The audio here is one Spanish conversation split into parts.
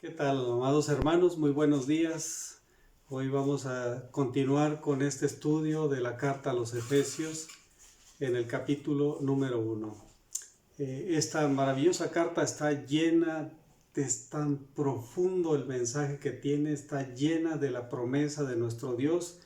¿Qué tal, amados hermanos? Muy buenos días. Hoy vamos a continuar con este estudio de la carta a los Efesios en el capítulo número 1. Esta maravillosa carta está llena, es tan profundo el mensaje que tiene, está llena de la promesa de nuestro Dios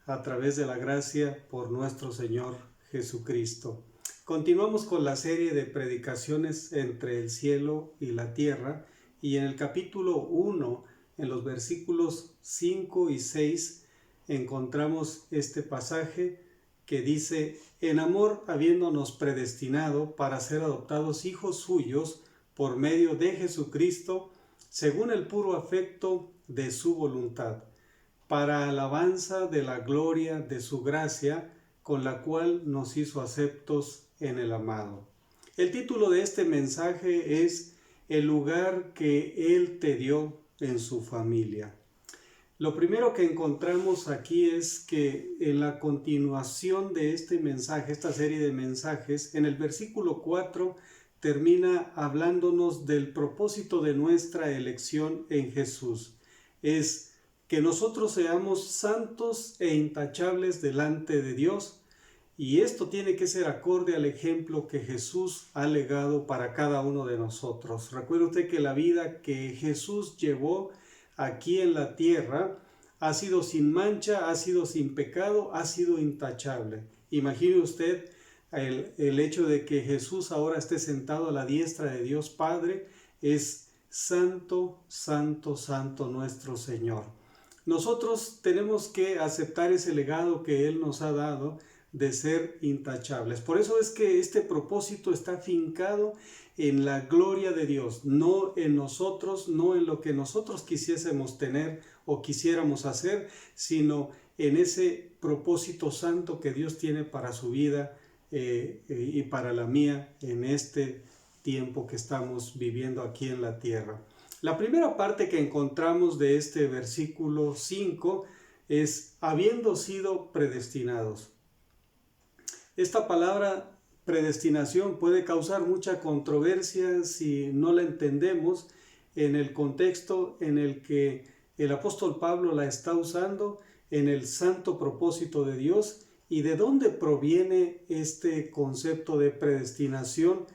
a través de la gracia por nuestro Señor Jesucristo. Continuamos con la serie de predicaciones entre el cielo y la tierra. Y en el capítulo 1, en los versículos 5 y 6, encontramos este pasaje que dice: en amor habiéndonos predestinado para ser adoptados hijos suyos por medio de Jesucristo, según el puro afecto de su voluntad, para alabanza de la gloria de su gracia, con la cual nos hizo aceptos en el amado. El título de este mensaje es el lugar que Él te dio en su familia. Lo primero que encontramos aquí es que en la continuación de este mensaje, esta serie de mensajes, en el versículo 4 termina hablándonos del propósito de nuestra elección en Jesús. Es que nosotros seamos santos e intachables delante de Dios. Y esto tiene que ser acorde al ejemplo que Jesús ha legado para cada uno de nosotros. Recuerde usted que la vida que Jesús llevó aquí en la tierra ha sido sin mancha, ha sido sin pecado, ha sido intachable. Imagine usted el hecho de que Jesús ahora esté sentado a la diestra de Dios Padre. Es santo, santo, santo nuestro Señor. Nosotros tenemos que aceptar ese legado que Él nos ha dado de ser intachables. Por eso es que este propósito está fincado en la gloria de Dios, no en nosotros, no en lo que nosotros quisiésemos tener o quisiéramos hacer, sino en ese propósito santo que Dios tiene para su vida y para la mía en este tiempo que estamos viviendo aquí en la tierra. La primera parte que encontramos de este versículo 5 es habiendo sido predestinados. Esta palabra predestinación puede causar mucha controversia si no la entendemos en el contexto en el que el apóstol Pablo la está usando, en el santo propósito de Dios, y de dónde proviene este concepto de predestinación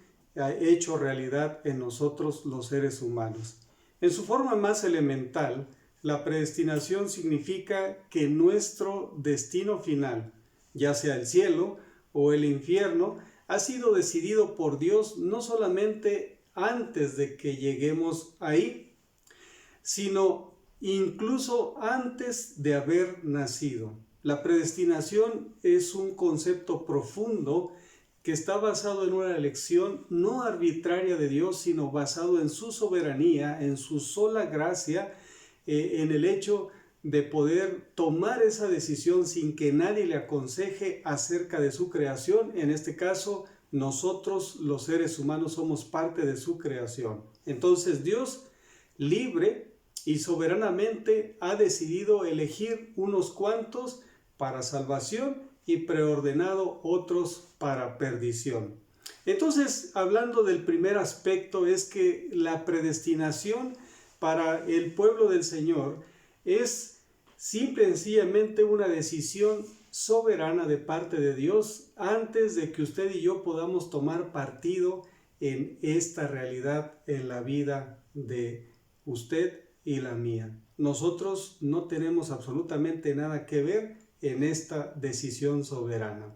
hecho realidad en nosotros los seres humanos. En su forma más elemental, la predestinación significa que nuestro destino final, ya sea el cielo o el infierno, ha sido decidido por Dios no solamente antes de que lleguemos ahí, sino incluso antes de haber nacido. La predestinación es un concepto profundo que está basado en una elección no arbitraria de Dios, sino basado en su soberanía, en su sola gracia, en el hecho de poder tomar esa decisión sin que nadie le aconseje acerca de su creación. En este caso, nosotros los seres humanos somos parte de su creación. Entonces Dios, libre y soberanamente, ha decidido elegir unos cuantos para salvación y preordenado otros para perdición. Entonces, hablando del primer aspecto, es que la predestinación para el pueblo del Señor es simple y sencillamente una decisión soberana de parte de Dios antes de que usted y yo podamos tomar partido en esta realidad en la vida de usted y la mía. Nosotros no tenemos absolutamente nada que ver en esta decisión soberana.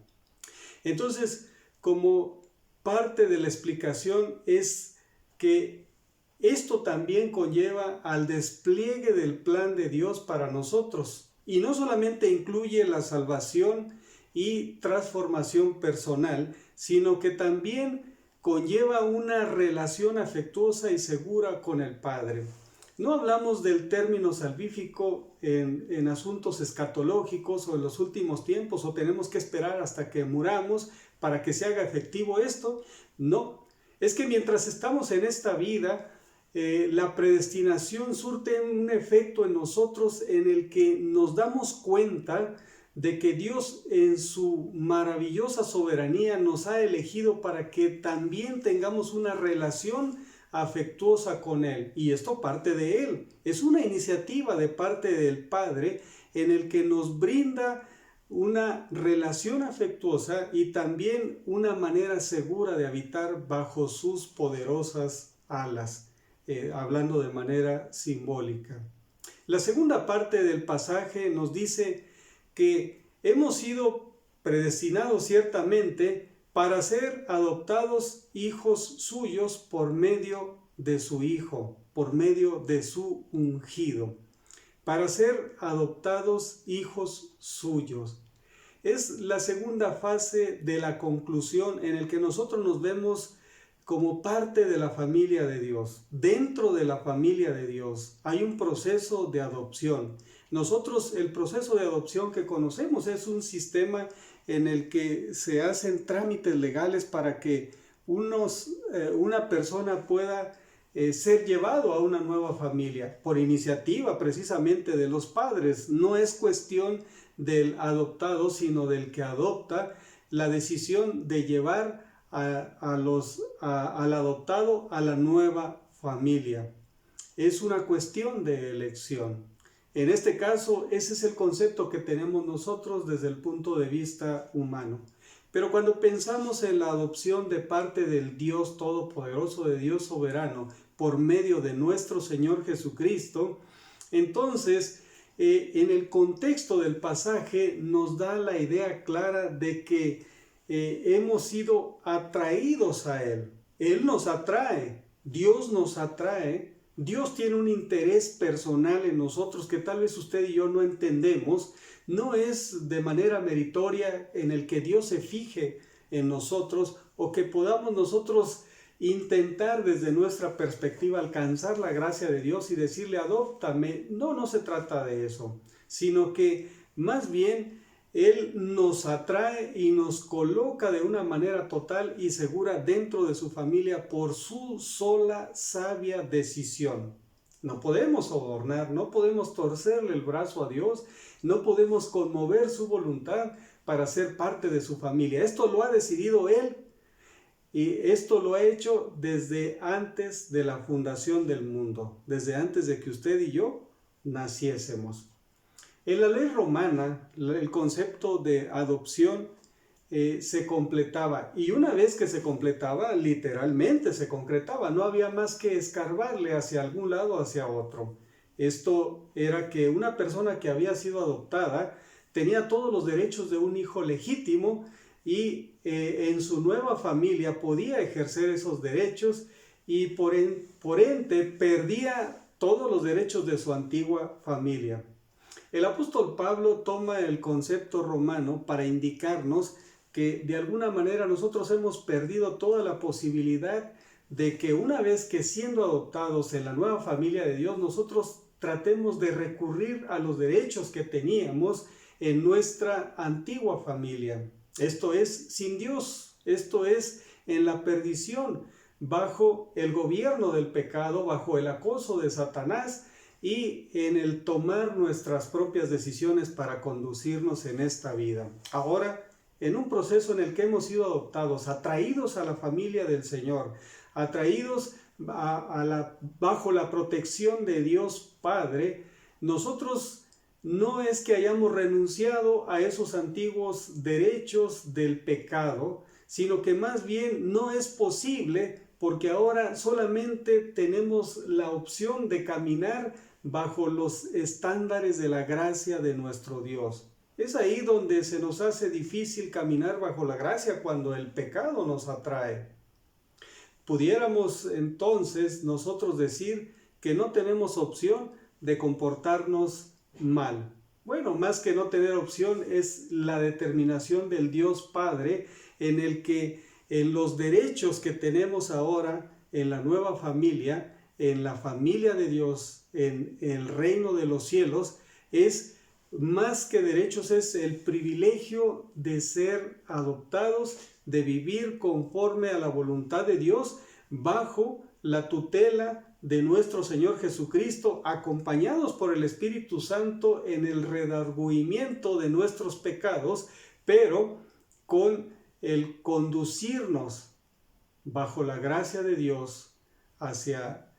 Entonces, como parte de la explicación es que esto también conlleva al despliegue del plan de Dios para nosotros, y no solamente incluye la salvación y transformación personal, sino que también conlleva una relación afectuosa y segura con el Padre. No hablamos del término salvífico en asuntos escatológicos o en los últimos tiempos, o tenemos que esperar hasta que muramos para que se haga efectivo esto. No, es que mientras estamos en esta vida, la predestinación surte un efecto en nosotros en el que nos damos cuenta de que Dios en su maravillosa soberanía nos ha elegido para que también tengamos una relación afectuosa con Él. Y esto parte de Él. Es una iniciativa de parte del Padre en el que nos brinda una relación afectuosa y también una manera segura de habitar bajo sus poderosas alas, hablando de manera simbólica. La segunda parte del pasaje nos dice que hemos sido predestinados ciertamente para ser adoptados hijos suyos por medio de su Hijo, por medio de su ungido. Para ser adoptados hijos suyos. Es la segunda fase de la conclusión en el que nosotros nos vemos como parte de la familia de Dios. Dentro de la familia de Dios hay un proceso de adopción. Nosotros, el proceso de adopción que conocemos es un sistema en el que se hacen trámites legales para que una persona pueda ser llevado a una nueva familia por iniciativa precisamente de los padres. No es cuestión del adoptado, sino del que adopta, la decisión de llevar al adoptado a la nueva familia. Es una cuestión de elección. En este caso, ese es el concepto que tenemos nosotros desde el punto de vista humano. Pero cuando pensamos en la adopción de parte del Dios Todopoderoso, de Dios Soberano, por medio de nuestro Señor Jesucristo, entonces en el contexto del pasaje nos da la idea clara de que hemos sido atraídos a Él. Él nos atrae, Dios nos atrae, Dios tiene un interés personal en nosotros que tal vez usted y yo no entendemos. No es de manera meritoria en el que Dios se fije en nosotros o que podamos nosotros intentar desde nuestra perspectiva alcanzar la gracia de Dios y decirle adóptame. No se trata de eso, sino que más bien Él nos atrae y nos coloca de una manera total y segura dentro de su familia por su sola sabia decisión. No podemos sobornar, no podemos torcerle el brazo a Dios, no podemos conmover su voluntad para ser parte de su familia. Esto lo ha decidido Él y esto lo ha hecho desde antes de la fundación del mundo, desde antes de que usted y yo naciésemos. En la ley romana, el concepto de adopción se completaba, y una vez que se completaba, literalmente se concretaba, no había más que escarbarle hacia algún lado o hacia otro. Esto era que una persona que había sido adoptada tenía todos los derechos de un hijo legítimo y en su nueva familia podía ejercer esos derechos y por ende perdía todos los derechos de su antigua familia. El apóstol Pablo toma el concepto romano para indicarnos que de alguna manera nosotros hemos perdido toda la posibilidad de que una vez que siendo adoptados en la nueva familia de Dios, nosotros tratemos de recurrir a los derechos que teníamos en nuestra antigua familia. Esto es sin Dios, esto es en la perdición, bajo el gobierno del pecado, bajo el acoso de Satanás, y en el tomar nuestras propias decisiones para conducirnos en esta vida. Ahora, en un proceso en el que hemos sido adoptados, atraídos a la familia del Señor, atraídos bajo la protección de Dios Padre, nosotros no es que hayamos renunciado a esos antiguos derechos del pecado, sino que más bien no es posible porque ahora solamente tenemos la opción de caminar bajo los estándares de la gracia de nuestro Dios. Es ahí donde se nos hace difícil caminar bajo la gracia cuando el pecado nos atrae. Pudiéramos entonces nosotros decir que no tenemos opción de comportarnos mal. Bueno, más que no tener opción es la determinación del Dios Padre en el que en los derechos que tenemos ahora en la nueva familia, en la familia de Dios, en el reino de los cielos, es más que derechos, es el privilegio de ser adoptados, de vivir conforme a la voluntad de Dios, bajo la tutela de nuestro Señor Jesucristo, acompañados por el Espíritu Santo en el redargüimiento de nuestros pecados, pero con el conducirnos bajo la gracia de Dios hacia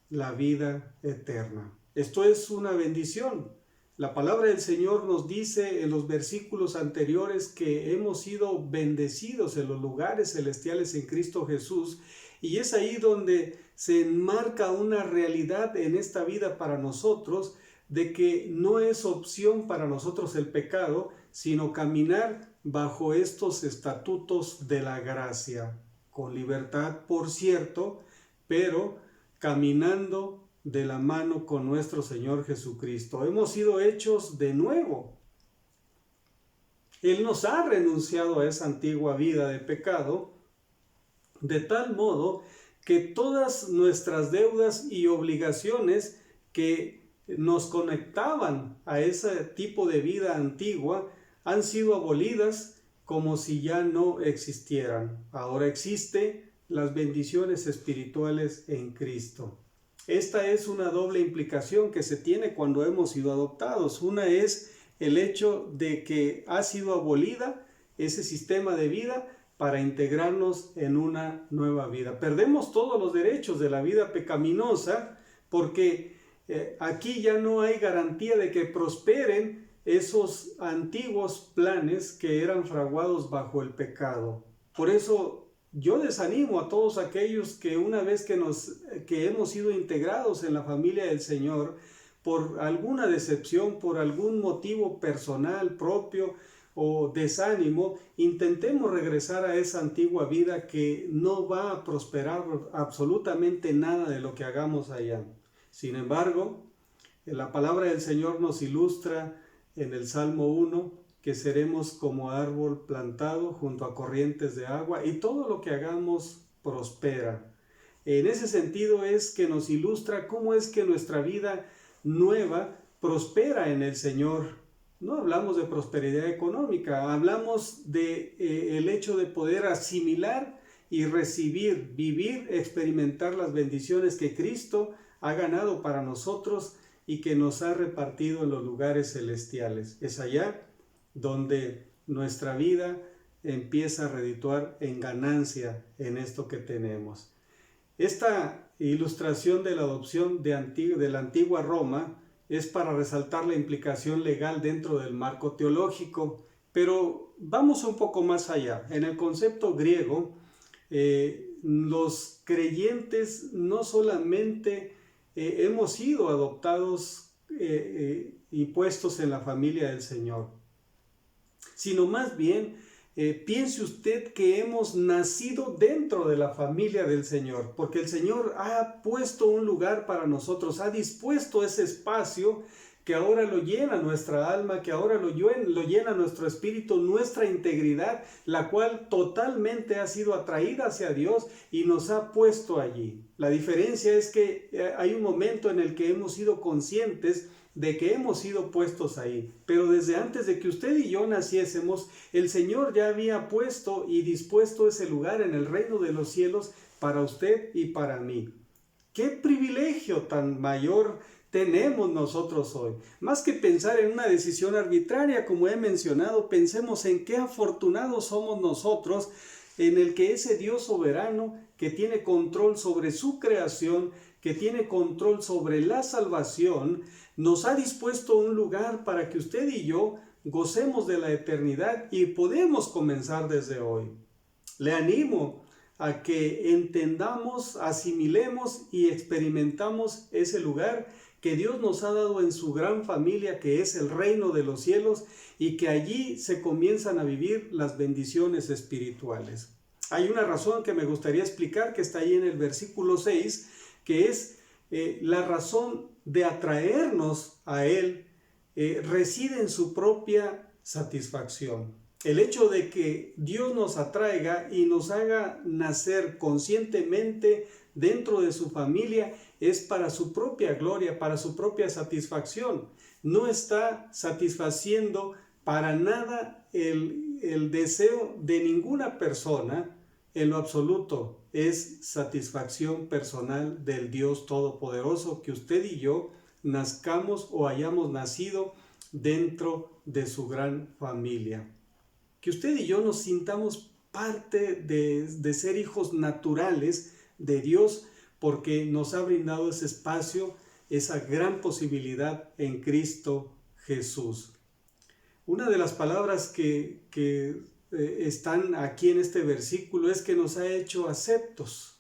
la vida eterna. Esto es una bendición. La palabra del Señor nos dice en los versículos anteriores que hemos sido bendecidos en los lugares celestiales en Cristo Jesús, y es ahí donde se enmarca una realidad en esta vida para nosotros, de que no es opción para nosotros el pecado, sino caminar bajo estos estatutos de la gracia, con libertad, por cierto, pero caminando de la mano con nuestro Señor Jesucristo. Hemos sido hechos de nuevo. Él nos ha renunciado a esa antigua vida de pecado, de tal modo que todas nuestras deudas y obligaciones que nos conectaban a ese tipo de vida antigua han sido abolidas como si ya no existieran. Ahora existen las bendiciones espirituales en Cristo. Esta es una doble implicación que se tiene cuando hemos sido adoptados. Una es el hecho de que ha sido abolida ese sistema de vida para integrarnos en una nueva vida. Perdemos todos los derechos de la vida pecaminosa porque aquí ya no hay garantía de que prosperen esos antiguos planes que eran fraguados bajo el pecado. Por eso yo desanimo a todos aquellos que una vez que hemos sido integrados en la familia del Señor, por alguna decepción, por algún motivo personal propio o desánimo, intentemos regresar a esa antigua vida que no va a prosperar absolutamente nada de lo que hagamos allá. Sin embargo, la palabra del Señor nos ilustra en el Salmo 1 que seremos como árbol plantado junto a corrientes de agua y todo lo que hagamos prospera. En ese sentido es que nos ilustra cómo es que nuestra vida nueva prospera en el Señor. No hablamos de prosperidad económica, hablamos de el hecho de poder asimilar y recibir, vivir, experimentar las bendiciones que Cristo ha ganado para nosotros y que nos ha repartido en los lugares celestiales. Es allá donde nuestra vida empieza a redituar en ganancia en esto que tenemos. Esta ilustración de la adopción de la antigua Roma es para resaltar la implicación legal dentro del marco teológico, pero vamos un poco más allá. En el concepto griego, los creyentes no solamente hemos sido adoptados y puestos en la familia del Señor, sino más bien piense usted que hemos nacido dentro de la familia del Señor, porque el Señor ha puesto un lugar para nosotros, ha dispuesto ese espacio que ahora lo llena nuestra alma, que ahora lo llena nuestro espíritu, nuestra integridad, la cual totalmente ha sido atraída hacia Dios y nos ha puesto allí. La diferencia es que hay un momento en el que hemos sido conscientes de que hemos sido puestos ahí, pero desde antes de que usted y yo naciésemos, el Señor ya había puesto y dispuesto ese lugar en el reino de los cielos para usted y para mí. ¡Qué privilegio tan mayor tenemos nosotros hoy! Más que pensar en una decisión arbitraria, como he mencionado, pensemos en qué afortunados somos nosotros, en el que ese Dios soberano que tiene control sobre su creación, que tiene control sobre la salvación, nos ha dispuesto un lugar para que usted y yo gocemos de la eternidad y podemos comenzar desde hoy. Le animo a que entendamos, asimilemos y experimentamos ese lugar que Dios nos ha dado en su gran familia, que es el reino de los cielos, y que allí se comienzan a vivir las bendiciones espirituales. Hay una razón que me gustaría explicar, que está ahí en el versículo 6, que es la razón de atraernos a Él, reside en su propia satisfacción. El hecho de que Dios nos atraiga y nos haga nacer conscientemente dentro de su familia es para su propia gloria, para su propia satisfacción. No está satisfaciendo para nada el deseo de ninguna persona en lo absoluto. Es satisfacción personal del Dios Todopoderoso que usted y yo nazcamos o hayamos nacido dentro de su gran familia. Que usted y yo nos sintamos parte de ser hijos naturales de Dios porque nos ha brindado ese espacio, esa gran posibilidad en Cristo Jesús. Una de las palabras que están aquí en este versículo es que nos ha hecho aceptos.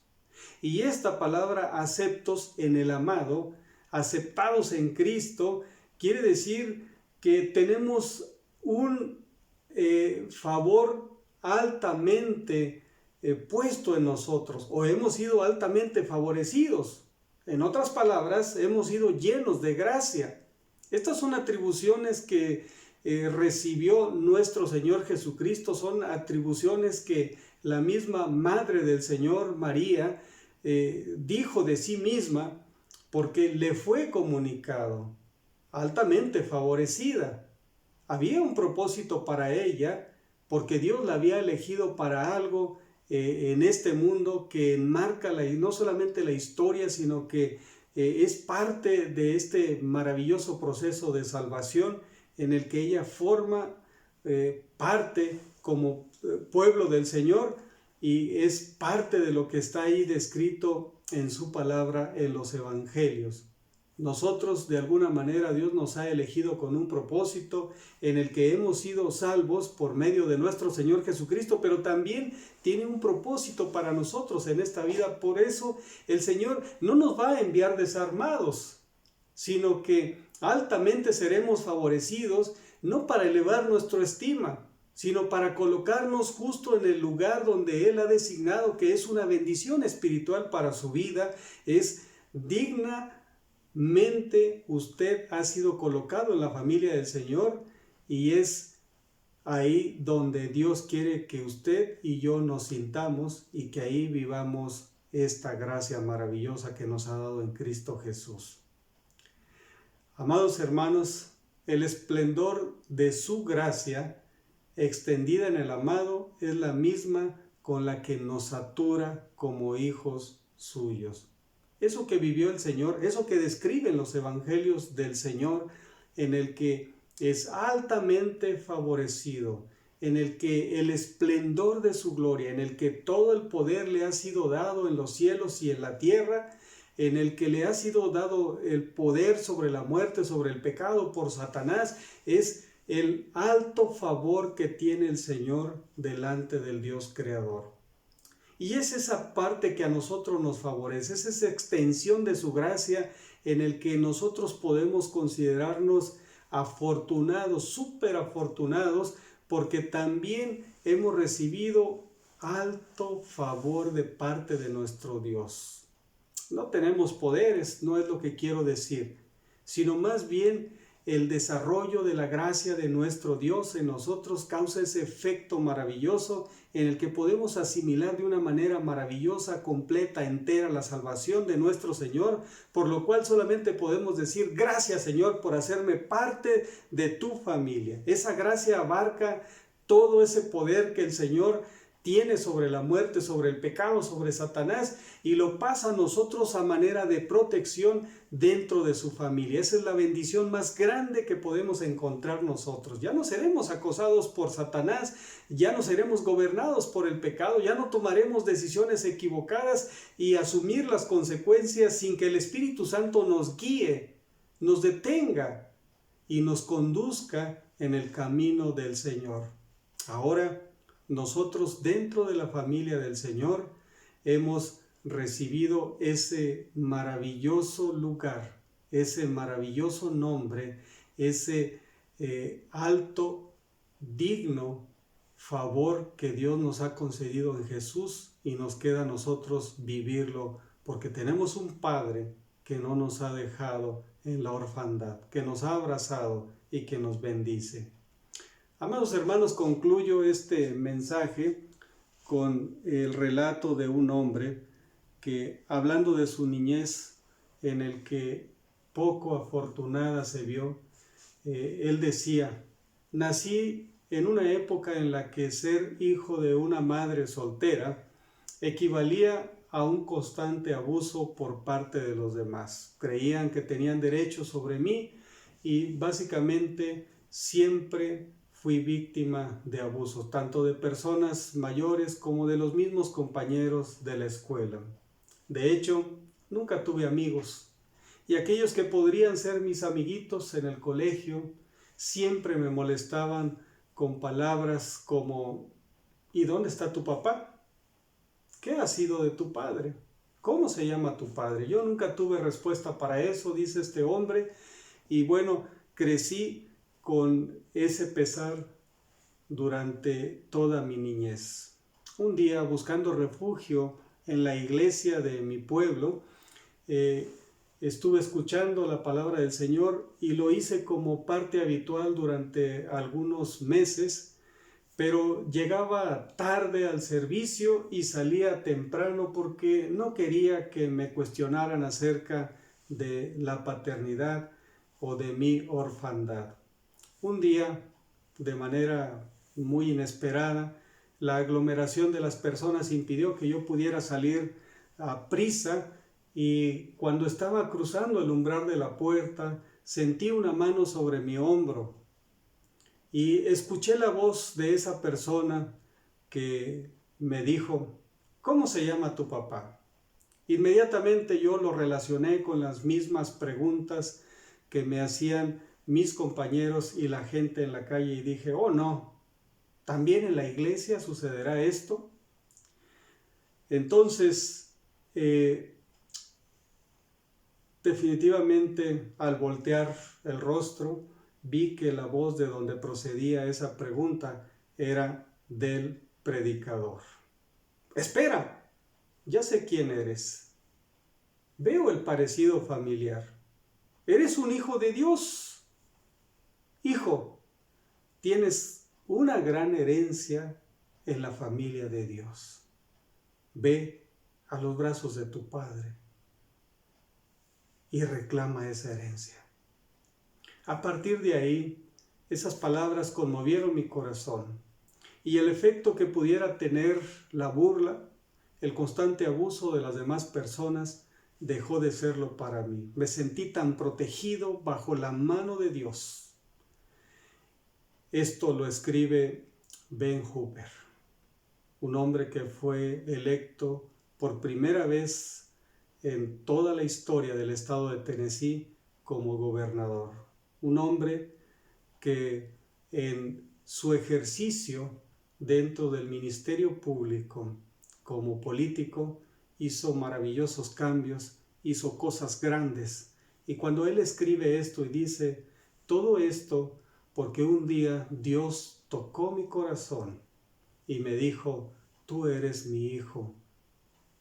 Y esta palabra aceptos en el amado, aceptados en Cristo, quiere decir que tenemos un favor altamente puesto en nosotros, o hemos sido altamente favorecidos. En otras palabras, hemos sido llenos de gracia. Estas son atribuciones que recibió nuestro Señor Jesucristo, son atribuciones que la misma Madre del Señor, María, dijo de sí misma, porque le fue comunicado, altamente favorecida. Había un propósito para ella, porque Dios la había elegido para algo en este mundo que enmarca no solamente la historia, sino que es parte de este maravilloso proceso de salvación en el que ella forma parte como pueblo del Señor, y es parte de lo que está ahí descrito en su palabra en los evangelios. Nosotros, de alguna manera, Dios nos ha elegido con un propósito en el que hemos sido salvos por medio de nuestro Señor Jesucristo, pero también tiene un propósito para nosotros en esta vida. Por eso el Señor no nos va a enviar desarmados, sino que altamente seremos favorecidos, no para elevar nuestra estima, sino para colocarnos justo en el lugar donde Él ha designado, que es una bendición espiritual para su vida. Es dignamente usted ha sido colocado en la familia del Señor, y es ahí donde Dios quiere que usted y yo nos sintamos, y que ahí vivamos esta gracia maravillosa que nos ha dado en Cristo Jesús. Amados hermanos, el esplendor de su gracia extendida en el amado es la misma con la que nos satura como hijos suyos. Eso que vivió el Señor, eso que describen los evangelios del Señor, en el que es altamente favorecido, en el que el esplendor de su gloria, en el que todo el poder le ha sido dado en los cielos y en la tierra, en el que le ha sido dado el poder sobre la muerte, sobre el pecado por Satanás, es el alto favor que tiene el Señor delante del Dios Creador. Y es esa parte que a nosotros nos favorece, es esa extensión de su gracia en el que nosotros podemos considerarnos afortunados, súper afortunados, porque también hemos recibido alto favor de parte de nuestro Dios. No tenemos poderes, no es lo que quiero decir, sino más bien el desarrollo de la gracia de nuestro Dios en nosotros causa ese efecto maravilloso en el que podemos asimilar de una manera maravillosa, completa, entera la salvación de nuestro Señor, por lo cual solamente podemos decir: gracias, Señor, por hacerme parte de tu familia. Esa gracia abarca todo ese poder que el Señor tiene sobre la muerte, sobre el pecado, sobre Satanás, y lo pasa a nosotros a manera de protección dentro de su familia. Esa es la bendición más grande que podemos encontrar nosotros. Ya no seremos acosados por Satanás, ya no seremos gobernados por el pecado, ya no tomaremos decisiones equivocadas y asumir las consecuencias sin que el Espíritu Santo nos guíe, nos detenga y nos conduzca en el camino del Señor. Ahora, nosotros dentro de la familia del Señor hemos recibido ese maravilloso lugar, ese maravilloso nombre, ese alto, digno favor que Dios nos ha concedido en Jesús, y nos queda a nosotros vivirlo, porque tenemos un Padre que no nos ha dejado en la orfandad, que nos ha abrazado y que nos bendice. Amados hermanos, concluyo este mensaje con el relato de un hombre que, hablando de su niñez, en el que poco afortunada se vio, él decía: nací en una época en la que ser hijo de una madre soltera equivalía a un constante abuso por parte de los demás. Creían que tenían derecho sobre mí y básicamente siempre fui víctima de abusos, tanto de personas mayores como de los mismos compañeros de la escuela. De hecho, nunca tuve amigos. Y aquellos que podrían ser mis amiguitos en el colegio, siempre me molestaban con palabras como: ¿y dónde está tu papá? ¿Qué ha sido de tu padre? ¿Cómo se llama tu padre? Yo nunca tuve respuesta para eso, dice este hombre, y bueno, crecí con ese pesar durante toda mi niñez. Un día, buscando refugio en la iglesia de mi pueblo, estuve escuchando la palabra del Señor y lo hice como parte habitual durante algunos meses, pero llegaba tarde al servicio y salía temprano porque no quería que me cuestionaran acerca de la paternidad o de mi orfandad. Un día, de manera muy inesperada, la aglomeración de las personas impidió que yo pudiera salir a prisa, y cuando estaba cruzando el umbral de la puerta, sentí una mano sobre mi hombro y escuché la voz de esa persona que me dijo: ¿cómo se llama tu papá? Inmediatamente yo lo relacioné con las mismas preguntas que me hacían mis compañeros y la gente en la calle, y dije: oh no, ¿también en la iglesia sucederá esto? Entonces, definitivamente, al voltear el rostro, vi que la voz de donde procedía esa pregunta era del predicador. Espera, ya sé quién eres. Veo el parecido familiar. Eres un hijo de Dios. Hijo, tienes una gran herencia en la familia de Dios. Ve a los brazos de tu Padre y reclama esa herencia. A partir de ahí, esas palabras conmovieron mi corazón, y el efecto que pudiera tener la burla, el constante abuso de las demás personas, dejó de serlo para mí. Me sentí tan protegido bajo la mano de Dios. Esto lo escribe Ben Hooper, un hombre que fue electo por primera vez en toda la historia del estado de Tennessee como gobernador. Un hombre que en su ejercicio dentro del ministerio público como político hizo maravillosos cambios, hizo cosas grandes. Y cuando él escribe esto y dice: todo esto porque un día Dios tocó mi corazón y me dijo: tú eres mi hijo,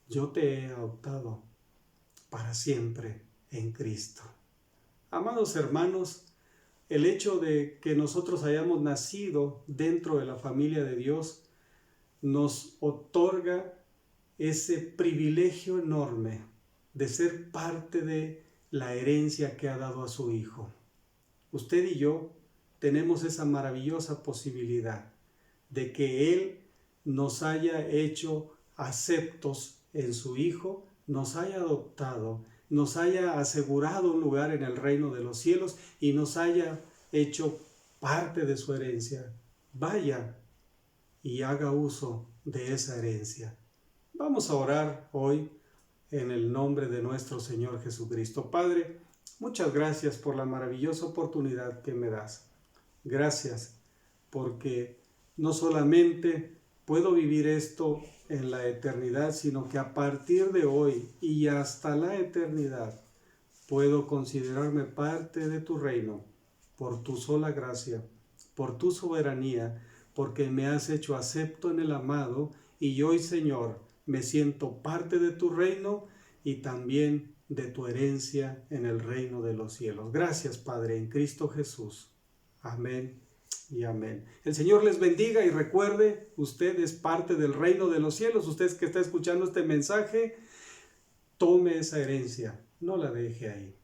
yo te he adoptado para siempre en Cristo. Amados hermanos, el hecho de que nosotros hayamos nacido dentro de la familia de Dios nos otorga ese privilegio enorme de ser parte de la herencia que ha dado a su Hijo. Usted y yo tenemos esa maravillosa posibilidad de que Él nos haya hecho aceptos en su Hijo, nos haya adoptado, nos haya asegurado un lugar en el reino de los cielos y nos haya hecho parte de su herencia. Vaya y haga uso de esa herencia. Vamos a orar hoy en el nombre de nuestro Señor Jesucristo. Padre, muchas gracias por la maravillosa oportunidad que me das. Gracias porque no solamente puedo vivir esto en la eternidad, sino que a partir de hoy y hasta la eternidad puedo considerarme parte de tu reino por tu sola gracia, por tu soberanía, porque me has hecho acepto en el amado, y hoy, Señor, me siento parte de tu reino y también de tu herencia en el reino de los cielos. Gracias, Padre, en Cristo Jesús. Amén y amén. El Señor les bendiga, y recuerde, usted es parte del reino de los cielos. Usted que está escuchando este mensaje, tome esa herencia, no la deje ahí.